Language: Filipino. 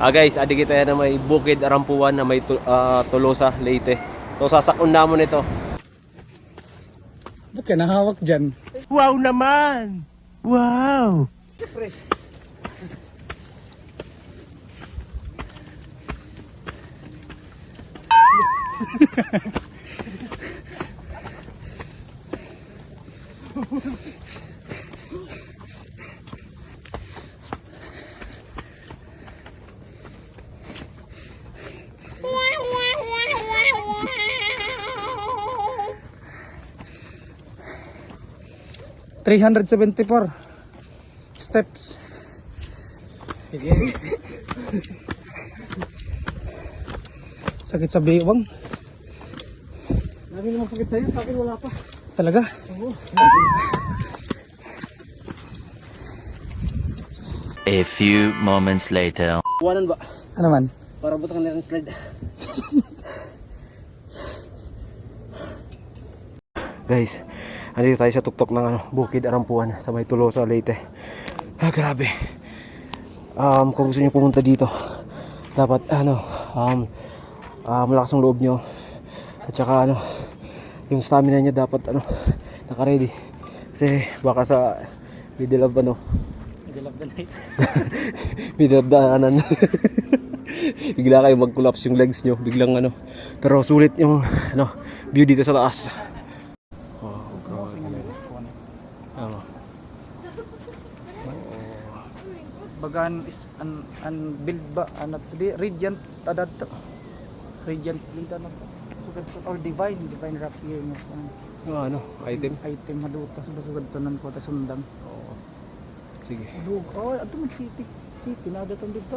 Guys, adi kita yan na may Bukid Arampuan na may Tolosa, Leyte. So sasakun namon ito. Ba't ka nahawak dyan? Wow naman! Wow! $374 steps. Sakit sa biwang. Lagi naman sakit sa'yo, sa akin wala pa. Talaga? Oo. A few moments later. Kuwanan ba? Ano man? Para butang na ng slide. Guys, andito tayo sa tuktok ng Bukid Arampuan sa may Tolosa, Leyte. Grabe. Kung gusto niyo pumunta dito, dapat malakas ang loob niyo. At saka yung stamina niya dapat naka-ready. Kasi baka sa middle of Middle of the night. middle of the anan. Bigla kayo mag-collapse yung legs nyo, biglang pero sulit yung view dito sa taas. Bagan is an build ba radiant adad radiant build or divine rapier mo Item madutas basugad tanan ko ta sundang. sige. Ato mag city na daton dito.